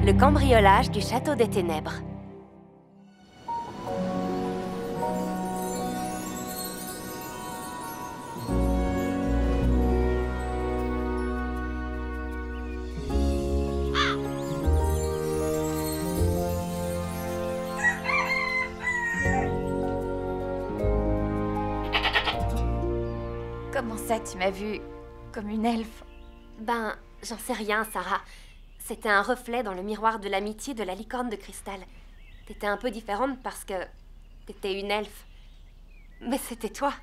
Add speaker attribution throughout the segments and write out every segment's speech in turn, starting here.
Speaker 1: Le cambriolage du Château des Ténèbres.
Speaker 2: Comment ça, tu m'as vue comme une elfe?
Speaker 1: Ben, j'en sais rien, Sarah. C'était un reflet dans le miroir de l'amitié de la licorne de cristal. T'étais un peu différente parce que t'étais une elfe. Mais c'était toi.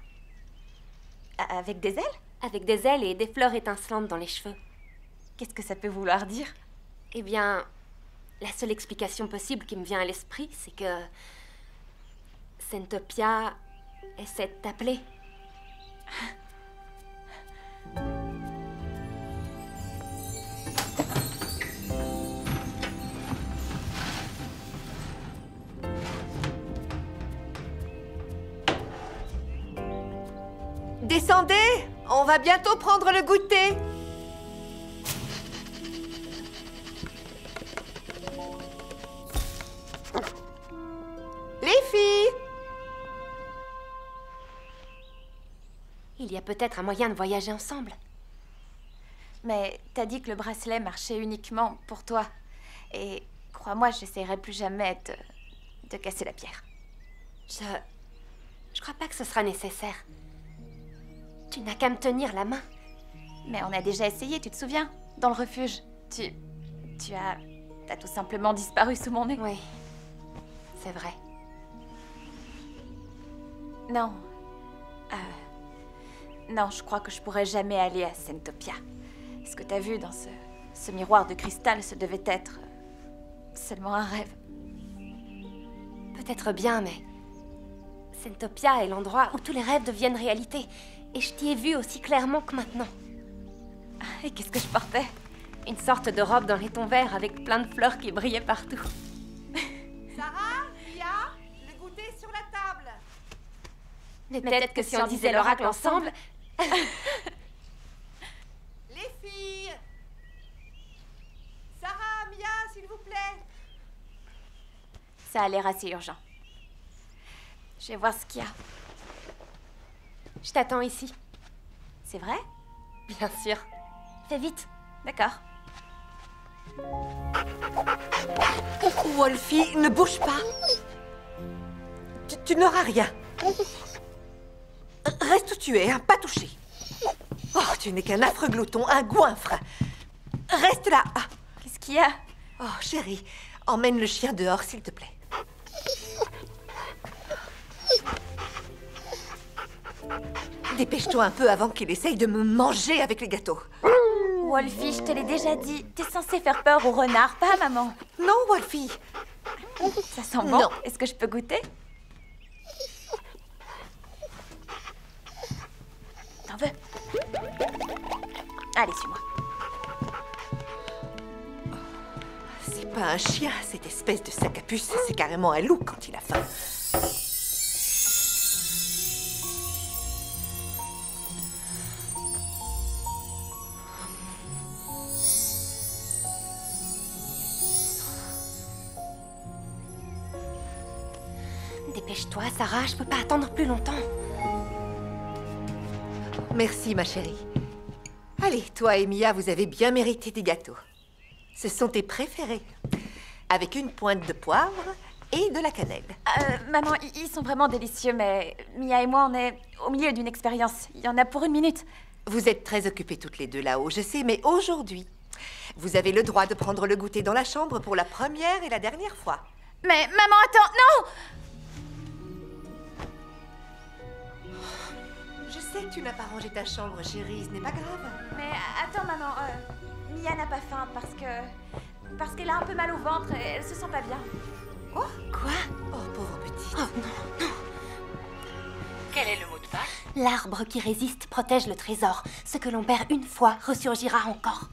Speaker 2: Avec des ailes?
Speaker 1: Avec des ailes et des fleurs étincelantes dans les cheveux.
Speaker 2: Qu'est-ce que ça peut vouloir dire?
Speaker 1: Eh bien, la seule explication possible qui me vient à l'esprit, c'est que Sentopia essaie de t'appeler.
Speaker 3: Descendez, on va bientôt prendre le goûter. Les filles!
Speaker 1: Il y a peut-être un moyen de voyager ensemble.
Speaker 2: Mais t'as dit que le bracelet marchait uniquement pour toi. Et crois-moi, j'essaierai plus jamais de casser la pierre.
Speaker 1: Je crois pas que ce sera nécessaire. Tu n'as qu'à me tenir la main.
Speaker 2: Mais on a déjà essayé, tu te souviens? Dans le refuge. T'as tout simplement disparu sous mon nez.
Speaker 1: Oui, c'est vrai.
Speaker 2: Non. Non, je crois que je pourrais jamais aller à Sentopia. Ce que t'as vu dans ce miroir de cristal, ce devait être seulement un rêve.
Speaker 1: Peut-être bien, mais Sentopia est l'endroit où tous les rêves deviennent réalité. Et je t'y ai vu aussi clairement que maintenant.
Speaker 2: Et qu'est-ce que je portais?
Speaker 1: Une sorte de robe dans les tons verts avec plein de fleurs qui brillaient partout.
Speaker 3: Sarah, Mia, le goûter est sur la table.
Speaker 1: Mais peut-être que si on disait l'oracle ensemble...
Speaker 3: Les filles! Sarah, Mia, s'il vous plaît.
Speaker 2: Ça a l'air assez urgent. Je vais voir ce qu'il y a.
Speaker 1: Je t'attends ici.
Speaker 2: C'est vrai?
Speaker 1: Bien sûr. Fais vite.
Speaker 2: D'accord.
Speaker 3: Wolfie, ne bouge pas. Tu n'auras rien. Reste où tu es, hein, pas touché. Oh, tu n'es qu'un affreux glouton, un goinfre. Reste là. Ah.
Speaker 2: Qu'est-ce qu'il y a?
Speaker 3: Oh, chérie, emmène le chien dehors, s'il te plaît. Dépêche-toi un peu avant qu'il essaye de me manger avec les gâteaux.
Speaker 2: Wolfie, je te l'ai déjà dit. T'es censée faire peur aux renards, pas à maman.
Speaker 3: Non, Wolfie.
Speaker 2: Ça sent bon.
Speaker 3: Non.
Speaker 2: Est-ce que je peux goûter? T'en veux? Allez, suis-moi.
Speaker 3: C'est pas un chien, cette espèce de sac à puce. C'est carrément un loup quand il a faim.
Speaker 1: Dépêche-toi, Sarah, je peux pas attendre plus longtemps.
Speaker 3: Merci, ma chérie. Allez, toi et Mia, vous avez bien mérité des gâteaux. Ce sont tes préférés. Avec une pointe de poivre et de la cannelle.
Speaker 2: Maman, ils sont vraiment délicieux, mais Mia et moi, on est au milieu d'une expérience. Il y en a pour 1 minute.
Speaker 3: Vous êtes très occupées toutes les deux là-haut, je sais, mais aujourd'hui, vous avez le droit de prendre le goûter dans la chambre pour la première et la dernière fois.
Speaker 2: Mais maman, attends, non!
Speaker 3: Je sais que tu n'as pas rangé ta chambre, chérie, ce n'est pas grave.
Speaker 2: Mais attends, maman, Mia n'a pas faim parce qu'elle a un peu mal au ventre et elle se sent pas bien.
Speaker 3: Quoi?
Speaker 1: Quoi?
Speaker 3: Oh, pauvre petite.
Speaker 1: Oh non, non.
Speaker 4: Quel est le mot de passe?
Speaker 1: L'arbre qui résiste protège le trésor. Ce que l'on perd une fois ressurgira encore.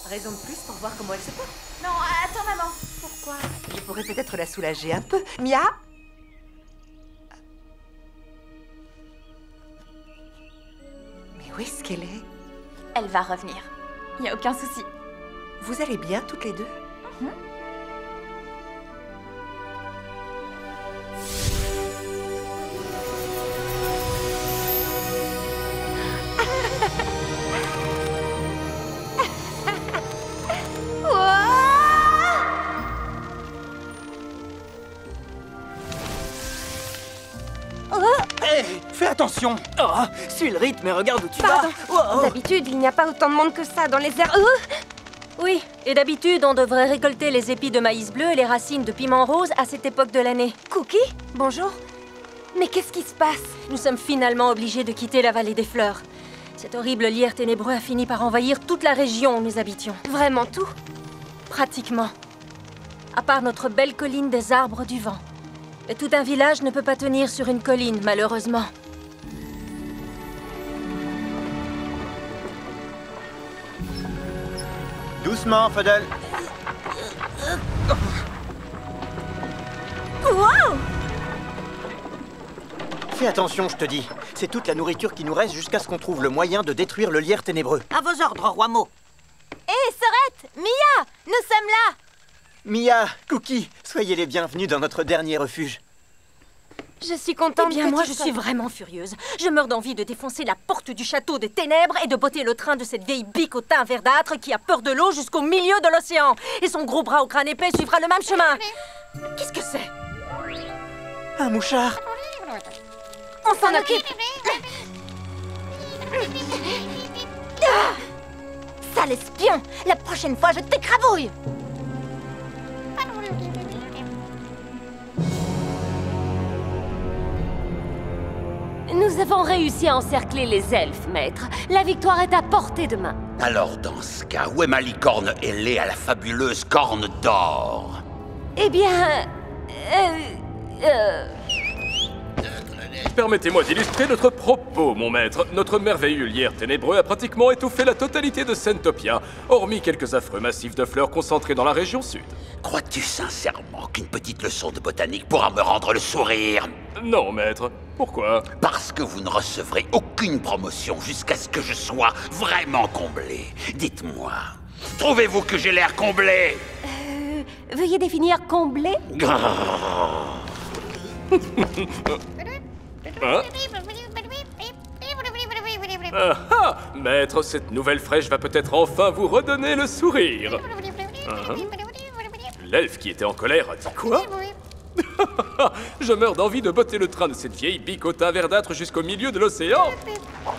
Speaker 3: Raison de plus pour voir comment elle se porte.
Speaker 2: Non, attends, maman.
Speaker 3: Pourquoi? Je pourrais peut-être la soulager un peu. Mia? Mais où est-ce qu'elle est?
Speaker 2: Elle va revenir. Il n'y a aucun souci.
Speaker 3: Vous allez bien toutes les deux?
Speaker 5: Hé, fais attention! Oh, suis le rythme et regarde où tu
Speaker 1: Pardon.
Speaker 5: vas! Oh.
Speaker 1: D'habitude, il n'y a pas autant de monde que ça dans les airs.
Speaker 6: Oui, et d'habitude, on devrait récolter les épis de maïs bleu et les racines de piment rose à cette époque de l'année.
Speaker 1: Cookie, bonjour. Mais qu'est-ce qui se passe?
Speaker 6: Nous sommes finalement obligés de quitter la vallée des fleurs. Cet horrible lierre ténébreux a fini par envahir toute la région où nous habitions.
Speaker 1: Vraiment tout?
Speaker 6: Pratiquement. À part notre belle colline des arbres du vent. Et tout un village ne peut pas tenir sur une colline, malheureusement.
Speaker 5: Doucement, Fuddle. Fais attention, je te dis. C'est toute la nourriture qui nous reste jusqu'à ce qu'on trouve le moyen de détruire le lierre ténébreux.
Speaker 7: À vos ordres, roi Mo.
Speaker 2: Hé, Sorette, Mia, nous sommes là.
Speaker 5: Mia, Cookie, soyez les bienvenus dans notre dernier refuge.
Speaker 1: Je suis contente.
Speaker 6: Eh bien,
Speaker 1: que
Speaker 6: moi,
Speaker 1: tu
Speaker 6: je
Speaker 1: sois
Speaker 6: suis
Speaker 1: là.
Speaker 6: vraiment furieuse. Je meurs d'envie de défoncer la porte du château des ténèbres et de botter le train de cette vieille bique au teint verdâtre qui a peur de l'eau jusqu'au milieu de l'océan. Et son gros bras au crâne épais suivra le même chemin. Qu'est-ce que c'est?
Speaker 5: Un mouchard.
Speaker 1: On s'en occupe.
Speaker 2: Sale espion, la prochaine fois, je t'écrabouille.
Speaker 1: Nous avons réussi à encercler les elfes, maître. La victoire est à portée de main.
Speaker 8: Alors, dans ce cas, où est ma licorne ailée à la fabuleuse corne d'or?
Speaker 1: Eh bien...
Speaker 9: Permettez-moi d'illustrer notre propos, mon maître. Notre merveilleux lierre ténébreux a pratiquement étouffé la totalité de Sentopia, hormis quelques affreux massifs de fleurs concentrés dans la région sud.
Speaker 8: Crois-tu sincèrement qu'une petite leçon de botanique pourra me rendre le sourire?
Speaker 9: Non, maître. Pourquoi?
Speaker 8: Parce que vous ne recevrez aucune promotion jusqu'à ce que je sois vraiment comblé. Dites-moi, trouvez-vous que j'ai l'air comblé?
Speaker 1: Veuillez définir combler.
Speaker 9: Hein? Ah ah! Maître, cette nouvelle fraîche va peut-être enfin vous redonner le sourire. L'elfe qui était en colère a dit quoi? Je meurs d'envie de botter le train de cette vieille bique au teint verdâtre jusqu'au milieu de l'océan.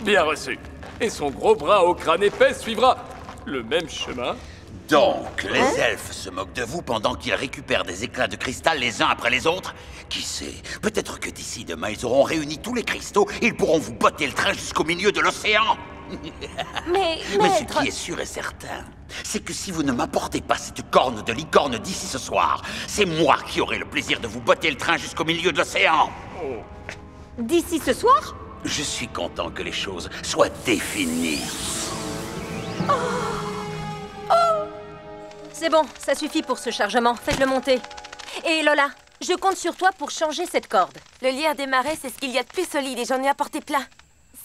Speaker 9: Bien reçu. Et son gros bras au crâne épais suivra le même chemin.
Speaker 8: Donc, les elfes se moquent de vous pendant qu'ils récupèrent des éclats de cristal les uns après les autres? Qui sait? Peut-être que d'ici demain, ils auront réuni tous les cristaux et ils pourront vous botter le train jusqu'au milieu de l'océan.
Speaker 1: Mais,
Speaker 8: Mais ce
Speaker 1: maître...
Speaker 8: qui est sûr et certain, c'est que si vous ne m'apportez pas cette corne de licorne d'ici ce soir, c'est moi qui aurai le plaisir de vous botter le train jusqu'au milieu de l'océan.
Speaker 1: D'ici ce soir?
Speaker 8: Je suis content que les choses soient définies.
Speaker 6: C'est bon, ça suffit pour ce chargement. Faites-le monter. Et Lola, je compte sur toi pour changer cette corde.
Speaker 1: Le lierre des marais, c'est ce qu'il y a de plus solide et j'en ai apporté plein.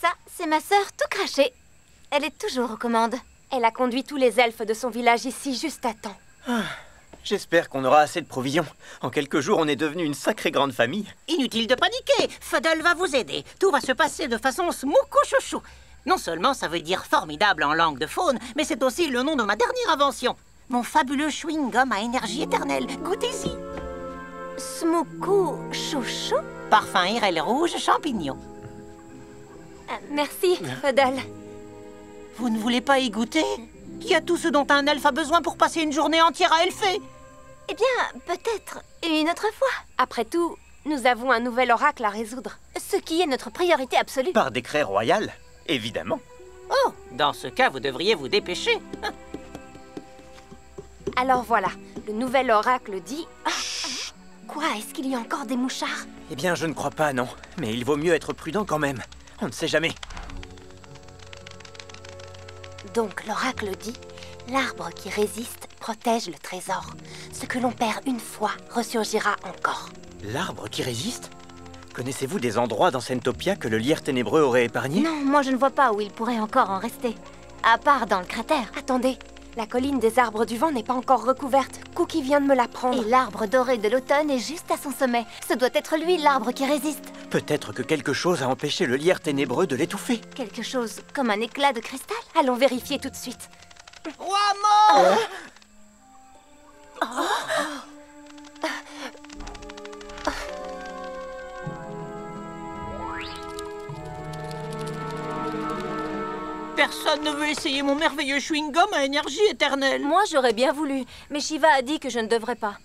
Speaker 2: Ça, c'est ma sœur tout crachée. Elle est toujours aux commandes.
Speaker 1: Elle a conduit tous les elfes de son village ici juste à temps.
Speaker 5: J'espère qu'on aura assez de provisions. En quelques jours, on est devenu une sacrée grande famille.
Speaker 7: Inutile de paniquer, Fuddle va vous aider. Tout va se passer de façon smoukou chouchou. Non seulement ça veut dire formidable en langue de faune, mais c'est aussi le nom de ma dernière invention. Mon fabuleux chewing-gum à énergie éternelle. Goûtez-y.
Speaker 1: Smoukou chouchou.
Speaker 7: Parfum Irel rouge champignon.
Speaker 1: Merci, Fuddle.
Speaker 7: Vous ne voulez pas y goûter? Il y a tout ce dont un elfe a besoin pour passer une journée entière à elfer.
Speaker 2: Eh bien, peut-être une autre fois.
Speaker 1: Après tout, nous avons un nouvel oracle à résoudre.
Speaker 2: Ce qui est notre priorité absolue.
Speaker 5: Par décret royal, évidemment.
Speaker 7: Oh, dans ce cas, vous devriez vous dépêcher.
Speaker 1: Alors voilà, le nouvel oracle dit...
Speaker 2: Quoi? Est-ce qu'il y a encore des mouchards?
Speaker 5: Eh bien, je ne crois pas, non. Mais il vaut mieux être prudent quand même. On ne sait jamais.
Speaker 2: Donc l'oracle dit, l'arbre qui résiste protège le trésor. Ce que l'on perd une fois ressurgira encore.
Speaker 5: L'arbre qui résiste? Connaissez-vous des endroits dans Sentopia que le lierre ténébreux aurait épargné?
Speaker 2: Non, moi je ne vois pas où il pourrait encore en rester. À part dans le cratère.
Speaker 1: Attendez, La colline des arbres du vent n'est pas encore recouverte. Cookie vient de me l'apprendre.
Speaker 2: Et l'arbre doré de l'automne est juste à son sommet. Ce doit être lui, l'arbre qui résiste.
Speaker 5: Peut-être que quelque chose a empêché le lierre ténébreux de l'étouffer.
Speaker 2: Quelque chose comme un éclat de cristal.
Speaker 1: Allons vérifier tout de suite.
Speaker 7: Roi mort Personne ne veut essayer mon merveilleux chewing-gum à énergie éternelle.
Speaker 6: Moi, j'aurais bien voulu, mais Shiva a dit que je ne devrais pas.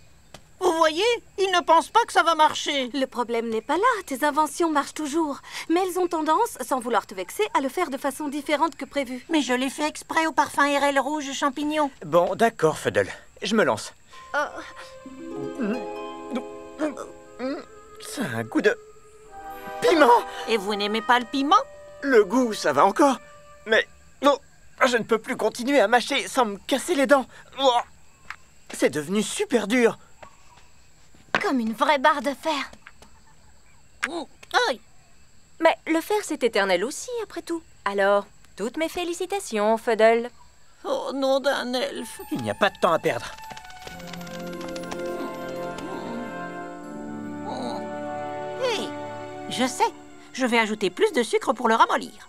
Speaker 7: Vous voyez, il ne pense pas que ça va marcher.
Speaker 10: Le problème n'est pas là, tes inventions marchent toujours. Mais elles ont tendance, sans vouloir te vexer, à le faire de façon différente que prévu.
Speaker 7: Mais je l'ai fait exprès au parfum RL rouge champignon.
Speaker 5: Bon, d'accord, Fuddle. Je me lance. C'est un goût de... piment!
Speaker 7: Et vous n'aimez pas le piment?
Speaker 5: Le goût, ça va encore. Mais non, je ne peux plus continuer à mâcher sans me casser les dents. C'est devenu super dur.
Speaker 2: Comme une vraie barre de fer.
Speaker 7: Aïe.
Speaker 6: Mais le fer, c'est éternel aussi, après tout. Alors, toutes mes félicitations, Fuddle.
Speaker 7: Oh, nom d'un elfe.
Speaker 5: Il n'y a pas de temps à perdre.
Speaker 7: Hé, je sais. Je vais ajouter plus de sucre pour le ramollir.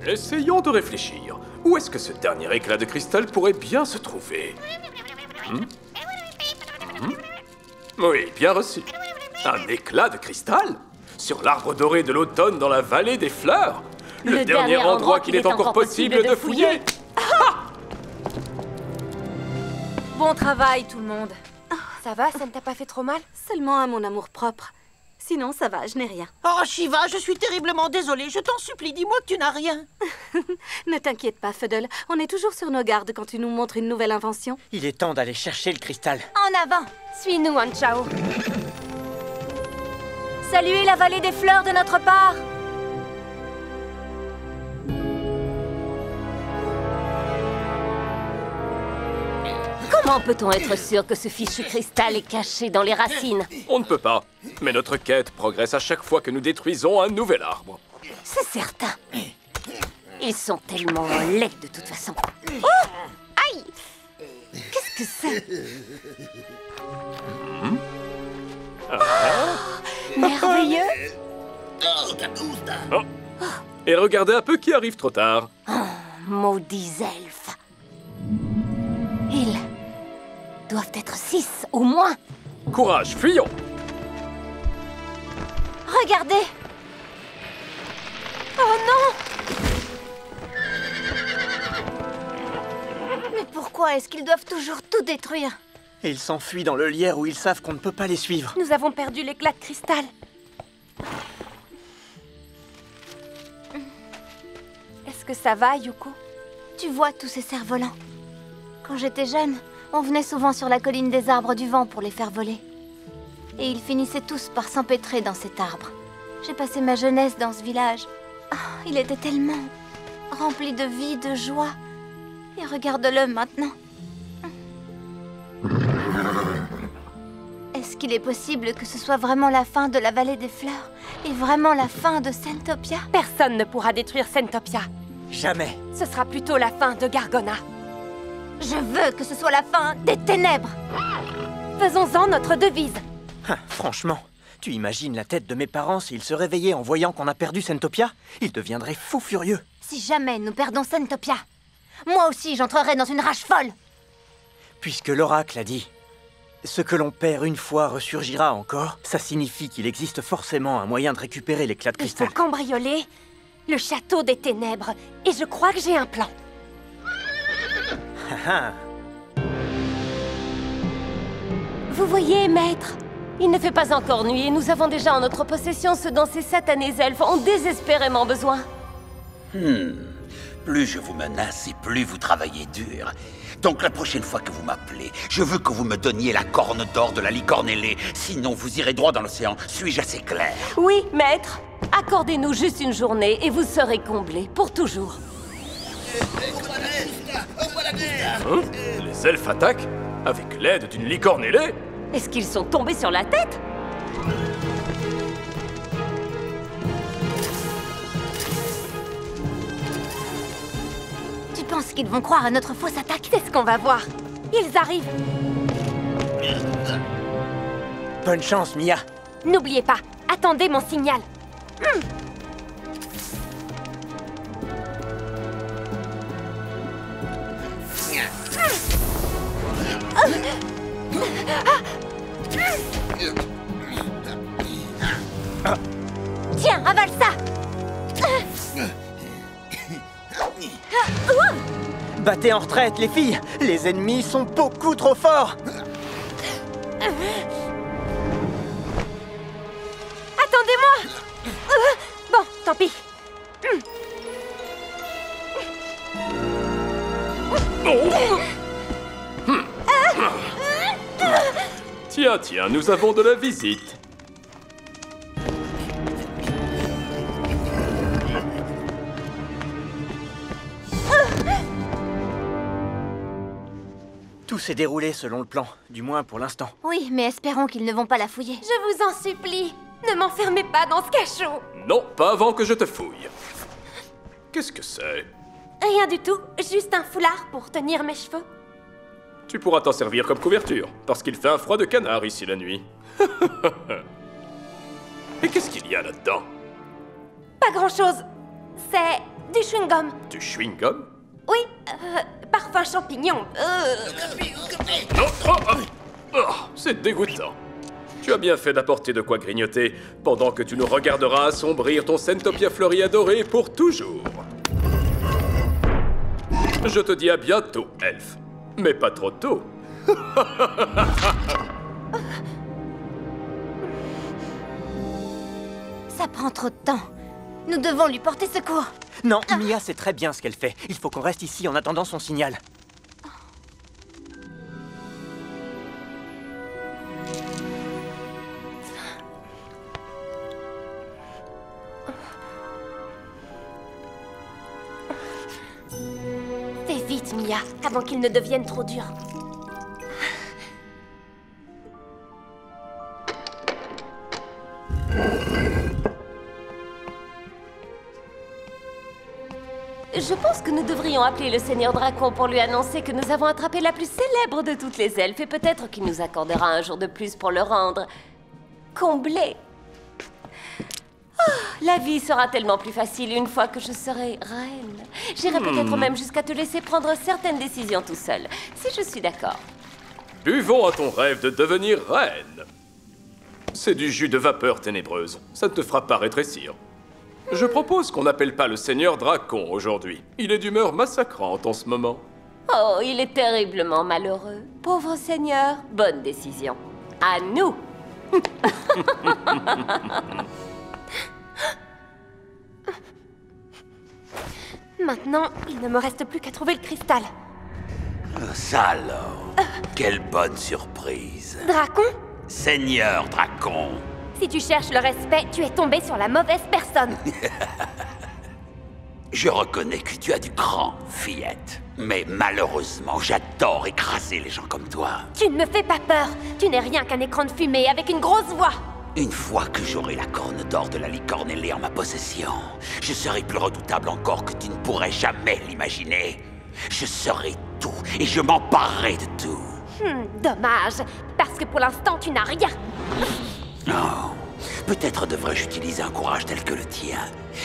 Speaker 9: Essayons de réfléchir. Où est-ce que ce dernier éclat de cristal pourrait bien se trouver? Oui, bien reçu. Un éclat de cristal? Sur l'arbre doré de l'automne dans la vallée des fleurs? Le dernier endroit qu'il est encore possible de fouiller.
Speaker 6: Bon travail, tout le monde.
Speaker 1: Ça va, ça ne t'a pas fait trop mal?
Speaker 10: Seulement à mon amour-propre. Sinon, ça va, je n'ai rien.
Speaker 7: Oh, Shiva, je suis terriblement désolée. Je t'en supplie, dis-moi que tu n'as rien.
Speaker 10: Ne t'inquiète pas, Fuddle. On est toujours sur nos gardes quand tu nous montres une nouvelle invention.
Speaker 5: Il est temps d'aller chercher le cristal.
Speaker 2: En avant.
Speaker 1: Suis-nous, Anchao.
Speaker 6: Saluez la vallée des fleurs de notre part.
Speaker 11: Comment peut-on être sûr que ce fichu cristal est caché dans les racines?
Speaker 9: On ne peut pas. Mais notre quête progresse à chaque fois que nous détruisons un nouvel arbre.
Speaker 11: C'est certain. Ils sont tellement laids de toute façon.
Speaker 2: Oh! Aïe! Qu'est-ce que c'est? Merveilleux!
Speaker 9: Oh. Et regardez un peu qui arrive trop tard.
Speaker 11: Oh, maudits elfes. Ils doivent être 6 au moins.
Speaker 9: Courage, fuyons.
Speaker 2: Regardez! Oh non! Mais pourquoi est-ce qu'ils doivent toujours tout détruire?
Speaker 5: Et ils s'enfuient dans le lierre où ils savent qu'on ne peut pas les suivre.
Speaker 1: Nous avons perdu l'éclat de cristal. Est-ce que ça va, Yuko?
Speaker 2: Tu vois tous ces cerfs-volants? Quand j'étais jeune, on venait souvent sur la colline des arbres du vent pour les faire voler. Et ils finissaient tous par s'empêtrer dans cet arbre. J'ai passé ma jeunesse dans ce village. Oh, il était tellement rempli de vie, de joie. Et regarde-le maintenant. Est-ce qu'il est possible que ce soit vraiment la fin de la vallée des fleurs et vraiment la fin de Sentopia?
Speaker 1: Personne ne pourra détruire Sentopia.
Speaker 5: Jamais.
Speaker 1: Ce sera plutôt la fin de Gargona.
Speaker 2: Je veux que ce soit la fin des ténèbres.
Speaker 1: Faisons-en notre devise.
Speaker 5: Franchement, tu imagines la tête de mes parents s'ils se réveillaient en voyant qu'on a perdu Sentopia? Ils deviendraient fous furieux.
Speaker 2: Si jamais nous perdons Sentopia, moi aussi j'entrerai dans une rage folle.
Speaker 5: Puisque l'oracle a dit « Ce que l'on perd une fois ressurgira encore », ça signifie qu'il existe forcément un moyen de récupérer l'éclat de
Speaker 1: Il
Speaker 5: cristal.
Speaker 1: faut cambrioler le château des ténèbres. Et je crois que j'ai un plan.
Speaker 11: Vous voyez, maître, il ne fait pas encore nuit et nous avons déjà en notre possession ce dont ces satanés elfes ont désespérément besoin.
Speaker 8: Plus je vous menace et plus vous travaillez dur. Donc la prochaine fois que vous m'appelez, je veux que vous me donniez la corne d'or de la licorne ailée. Sinon, vous irez droit dans l'océan. Suis-je assez clair?
Speaker 11: Oui, maître. Accordez-nous juste une journée et vous serez comblés pour toujours.
Speaker 9: Hein? Les elfes attaquent? Avec l'aide d'une licorne ailée?
Speaker 11: Est-ce qu'ils sont tombés sur la tête?
Speaker 2: Tu penses qu'ils vont croire à notre fausse attaque?
Speaker 1: C'est ce qu'on va voir. Ils arrivent.
Speaker 5: Bonne chance, Mia.
Speaker 1: N'oubliez pas, attendez mon signal. Tiens, avale ça.
Speaker 5: Battez en retraite, les filles. Les ennemis sont beaucoup trop forts.
Speaker 1: Attendez-moi. Bon, tant pis.
Speaker 9: Tiens, tiens, nous avons de la visite.
Speaker 5: Tout s'est déroulé selon le plan, du moins pour l'instant.
Speaker 2: Oui, mais espérons qu'ils ne vont pas la fouiller.
Speaker 1: Je vous en supplie, ne m'enfermez pas dans ce cachot.
Speaker 9: Non, pas avant que je te fouille. Qu'est-ce que c'est?
Speaker 1: Rien du tout, juste un foulard pour tenir mes cheveux.
Speaker 9: Tu pourras t'en servir comme couverture, parce qu'il fait un froid de canard ici la nuit. Et qu'est-ce qu'il y a là-dedans?
Speaker 1: Pas grand-chose. C'est du chewing-gum.
Speaker 9: Du chewing-gum?
Speaker 1: Oui, parfum champignon.
Speaker 9: Non, c'est dégoûtant. Tu as bien fait d'apporter de quoi grignoter, pendant que tu nous regarderas assombrir ton Centopia fleuri adoré pour toujours. Je te dis à bientôt, elfe. Mais pas trop tôt.
Speaker 2: Ça prend trop de temps. Nous devons lui porter secours.
Speaker 5: Non, Mia sait très bien ce qu'elle fait. Il faut qu'on reste ici en attendant son signal.
Speaker 1: Fais vite, Mia, avant qu'il ne devienne trop dur.
Speaker 11: Je pense que nous devrions appeler le Seigneur Dracon pour lui annoncer que nous avons attrapé la plus célèbre de toutes les elfes et peut-être qu'il nous accordera un jour de plus pour le rendre comblé. Oh, la vie sera tellement plus facile une fois que je serai reine. J'irai peut-être même jusqu'à te laisser prendre certaines décisions tout seul, si je suis d'accord.
Speaker 9: Buvons à ton rêve de devenir reine. C'est du jus de vapeur ténébreuse. Ça ne te fera pas rétrécir. Je propose qu'on n'appelle pas le Seigneur Dracon aujourd'hui. Il est d'humeur massacrante en ce moment.
Speaker 11: Oh, il est terriblement malheureux. Pauvre Seigneur, bonne décision. À nous.
Speaker 1: Maintenant, il ne me reste plus qu'à trouver le cristal.
Speaker 8: Ça alors, quelle bonne surprise.
Speaker 1: Dracon?
Speaker 8: Seigneur Dracon.
Speaker 1: Si tu cherches le respect, tu es tombé sur la mauvaise personne.
Speaker 8: Je reconnais que tu as du cran, fillette. Mais malheureusement, j'adore écraser les gens comme toi.
Speaker 1: Tu ne me fais pas peur. Tu n'es rien qu'un écran de fumée avec une grosse voix.
Speaker 8: Une fois que j'aurai la corne d'or de la licorne ailée en ma possession, je serai plus redoutable encore que tu ne pourrais jamais l'imaginer. Je serai tout et je m'emparerai de tout.
Speaker 1: Dommage, parce que pour l'instant, tu n'as rien.
Speaker 8: Oh, peut-être devrais-je utiliser un courage tel que le tien.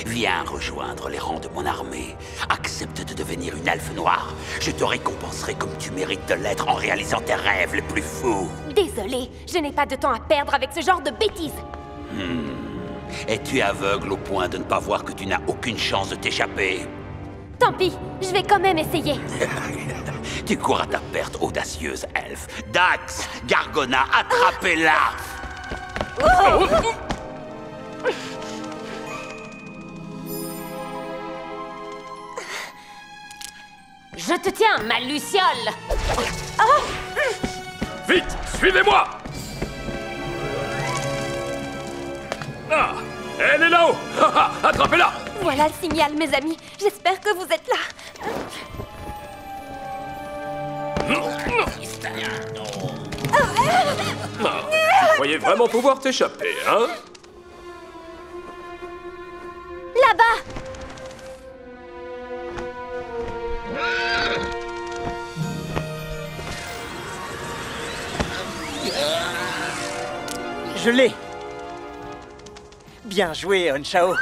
Speaker 8: Viens rejoindre les rangs de mon armée. Accepte de devenir une elfe noire. Je te récompenserai comme tu mérites de l'être en réalisant tes rêves les plus fous.
Speaker 1: Désolée, je n'ai pas de temps à perdre avec ce genre de bêtises.
Speaker 8: Es-tu aveugle au point de ne pas voir que tu n'as aucune chance de t'échapper?
Speaker 1: Tant pis, je vais quand même essayer.
Speaker 8: Tu cours à ta perte, audacieuse elfe. Dax, Gargona, attrapez-la!
Speaker 11: Je te tiens, ma luciole.
Speaker 9: Vite, suivez-moi! Ah, elle est là-haut! Attrapez-la!
Speaker 1: Voilà le signal, mes amis. J'espère que vous êtes là.
Speaker 9: Ah, tu croyais vraiment pouvoir t'échapper, hein?
Speaker 2: Là-bas!
Speaker 5: Je l'ai. Bien joué, Honchao.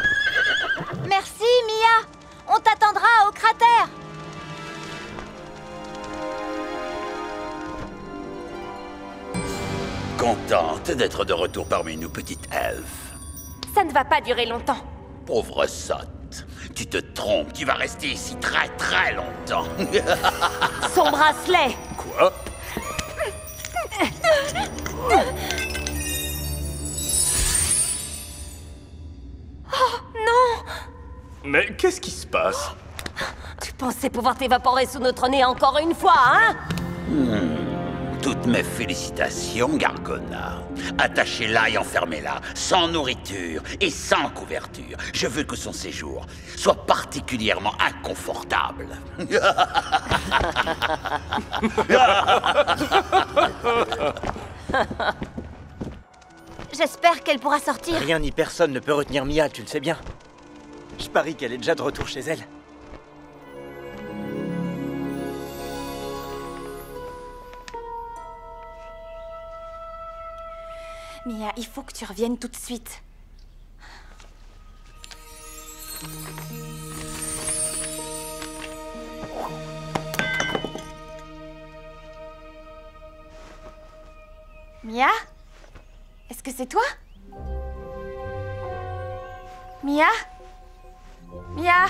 Speaker 2: Merci, Mia! On t'attendra au cratère!
Speaker 8: Contente d'être de retour parmi nous, petite elfe.
Speaker 1: Ça ne va pas durer longtemps.
Speaker 8: Pauvre sotte. Tu te trompes, tu vas rester ici très très longtemps.
Speaker 11: Son bracelet!
Speaker 9: Quoi?
Speaker 1: Oh, non!
Speaker 9: Mais qu'est-ce qui se passe?
Speaker 11: Tu pensais pouvoir t'évaporer sous notre nez encore une fois, hein?
Speaker 8: Toutes mes félicitations, Gargona. Attachez-la et enfermez-la, sans nourriture et sans couverture. Je veux que son séjour soit particulièrement inconfortable.
Speaker 2: J'espère qu'elle pourra sortir.
Speaker 5: Rien ni personne ne peut retenir Mia, tu le sais bien. Je parie qu'elle est déjà de retour chez elle.
Speaker 10: Mia, il faut que tu reviennes tout de suite.
Speaker 2: Mia? Est-ce que c'est toi? Mia? Mia?